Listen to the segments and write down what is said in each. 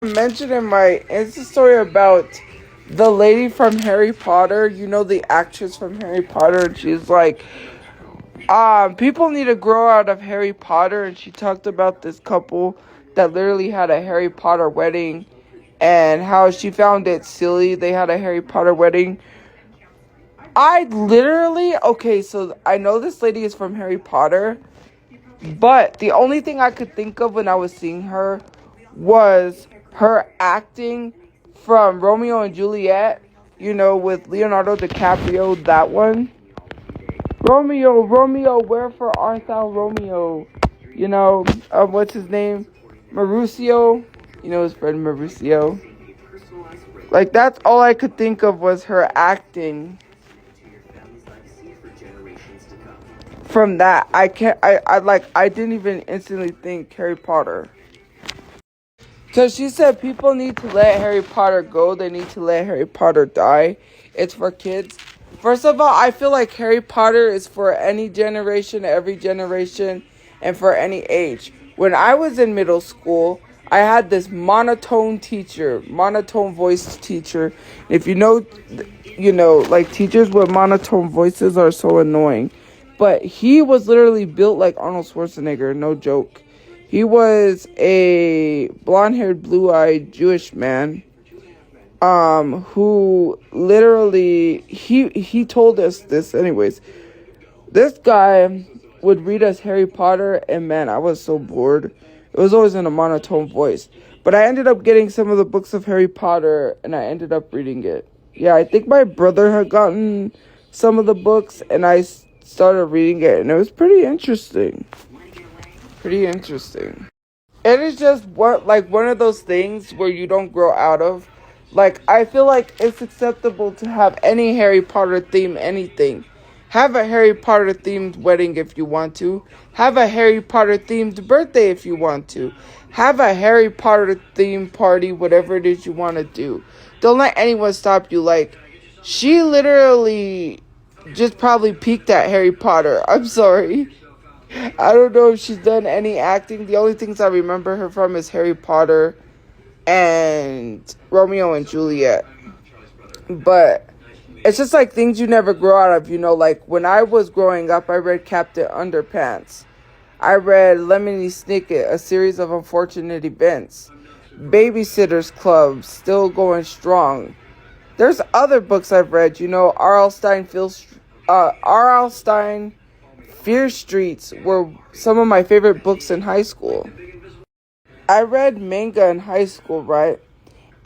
Mentioned in my Insta story about the lady from Harry Potter, the actress from Harry Potter, and she's like, people need to grow out of Harry Potter, and she talked about this couple that literally had a Harry Potter wedding, and how she found it silly they had a Harry Potter wedding. Okay, so I know this lady is from Harry Potter, but the only thing I could think of when I was seeing her was her acting from Romeo and Juliet, with Leonardo DiCaprio, that one. Romeo, Romeo, wherefore art thou, Romeo? What's his name? Mauricio. His friend Mauricio. Like, that's all I could think of was her acting from that. I didn't even instantly think Harry Potter. Because she said people need to let Harry Potter go. They need to let Harry Potter die. It's for kids. First of all, I feel like Harry Potter is for any generation, every generation, and for any age. When I was in middle school, I had this monotone voiced teacher. If like teachers with monotone voices are so annoying. But he was literally built like Arnold Schwarzenegger, no joke. He was a blonde-haired, blue-eyed Jewish man, who literally, he told us this anyways. This guy would read us Harry Potter, and man, I was so bored. It was always in a monotone voice. But I ended up getting some of the books of Harry Potter, and I ended up reading it. Yeah, I think my brother had gotten some of the books, and I started reading it, and it was pretty interesting. It is just one of those things where you don't grow out of. Like, I feel like it's acceptable to have any Harry Potter theme anything. Have a Harry Potter themed wedding if you want to. Have a Harry Potter themed birthday if you want to. Have a Harry Potter themed party, whatever it is you want to do. Don't let anyone stop you. Like, she literally just probably peaked at Harry Potter. I'm sorry. I don't know if she's done any acting. The only things I remember her from is Harry Potter and Romeo and Juliet. But it's just like things you never grow out of, like when I was growing up, I read Captain Underpants. I read Lemony Snicket, A Series of Unfortunate Events. Babysitter's Club, still going strong. There's other books I've read, R.L. Stein, Fear Streets were some of my favorite books in high school. I read manga in high school, right?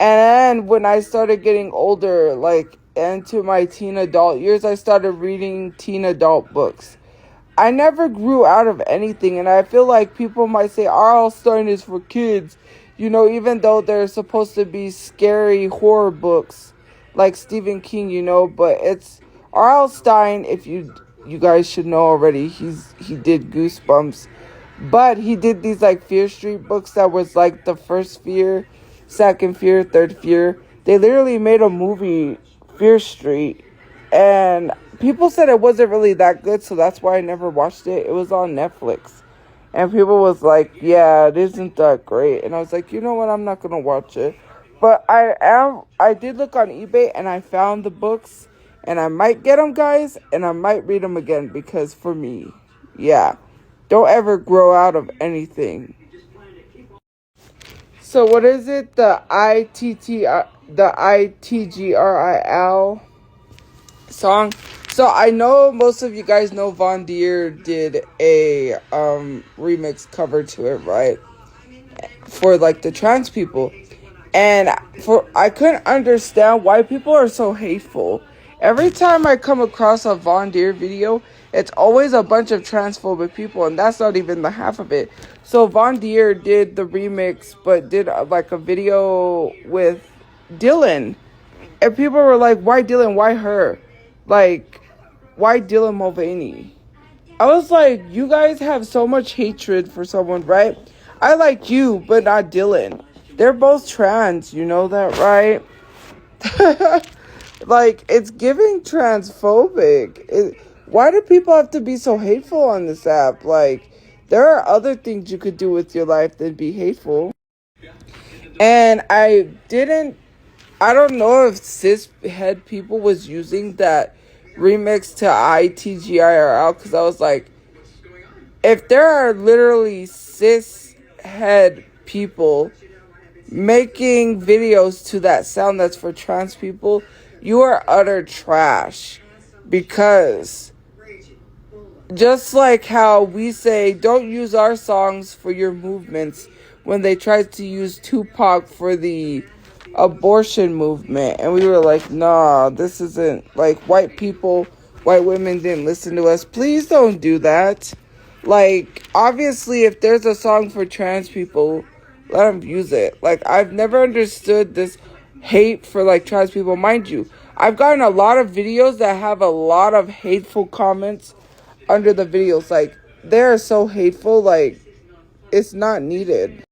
And then when I started getting older, like into my teen adult years, I started reading teen adult books. I never grew out of anything, and I feel like people might say R.L. Stein is for kids, even though they're supposed to be scary horror books like Stephen King, but it's R.L. Stein. If you guys should know already, he did Goosebumps, but he did these like Fear Street books that was like the first Fear, second Fear, third Fear. They literally made a movie, Fear Street, and people said it wasn't really that good, so that's why I never watched it. It was on Netflix, and people was like, yeah, it isn't that great, and I was like, you know what, I'm not gonna watch it. But I did look on eBay, and I found the books. And I might get them, guys, and I might read them again because for me, yeah, don't ever grow out of anything. So what is it? The ITGRIL song. So I know most of you guys know Von Deer did a remix cover to it, right? For like the trans people. And I couldn't understand why people are so hateful. Every time I come across a Von Deer video, it's always a bunch of transphobic people, and that's not even the half of it. So Von Deer did the remix, but did like a video with Dylan. And people were like, why Dylan? Why her? Like, why Dylan Mulvaney? I was like, you guys have so much hatred for someone, right? I like you, but not Dylan. They're both trans, you know that, right? Like, it's giving transphobic. Why do people have to be so hateful on this app? Like, there are other things you could do with your life than be hateful. And I don't know if cis head people was using that remix to ITGIRL, because I was like, if there are literally cis head people making videos to that sound that's for trans people, you are utter trash. Because just like how we say, don't use our songs for your movements, when they tried to use Tupac for the abortion movement, and we were like, nah, this isn't, like, white women didn't listen to us. Please don't do that. Like, obviously, if there's a song for trans people, let them use it. Like, I've never understood this hate for, like, trans people. Mind you, I've gotten a lot of videos that have a lot of hateful comments under the videos. Like, they're so hateful, like, it's not needed.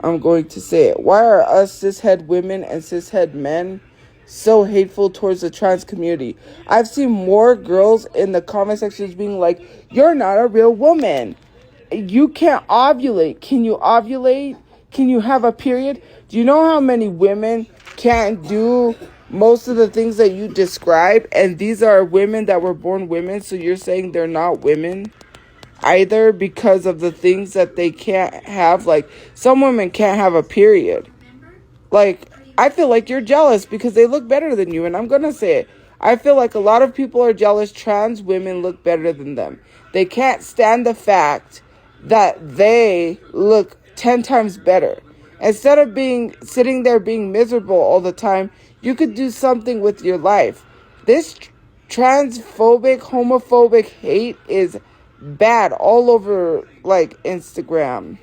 I'm going to say it. Why are us cishet women and cishet men so hateful towards the trans community? I've seen more girls in the comment sections being like, you're not a real woman. You can't ovulate. Can you ovulate? Can you have a period? Do you know how many women can't do most of the things that you describe? And these are women that were born women, so you're saying they're not women either because of the things that they can't have. Like, some women can't have a period. Like, I feel like you're jealous because they look better than you, and I'm gonna say it. I feel like a lot of people are jealous trans women look better than them. They can't stand the fact that they look 10 times better. Instead of sitting there being miserable all the time, you could do something with your life. This transphobic, homophobic hate is bad all over, like, Instagram.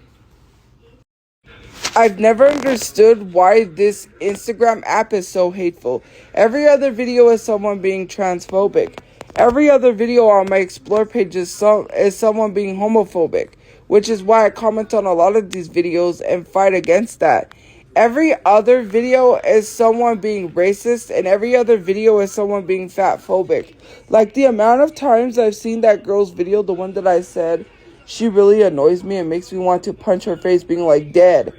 I've never understood why this Instagram app is so hateful. Every other video is someone being transphobic. Every other video on my explore page is someone being homophobic, which is why I comment on a lot of these videos and fight against that. Every other video is someone being racist, and every other video is someone being fatphobic. Like, the amount of times I've seen that girl's video, the one that I said, she really annoys me and makes me want to punch her face, being like, dead.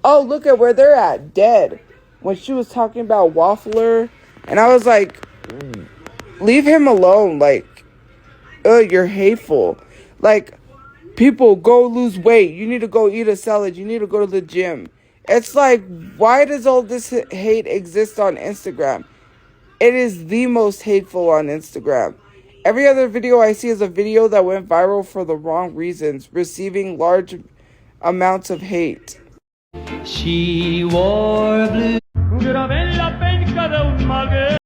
Oh, look at where they're at, dead. When she was talking about Waffler, and I was like, leave him alone. Like, you're hateful. Like, people, go lose weight. You need to go eat a salad. You need to go to the gym. It's like, why does all this hate exist on Instagram? It is the most hateful on Instagram. Every other video I see is a video that went viral for the wrong reasons, receiving large amounts of hate. She wore blue.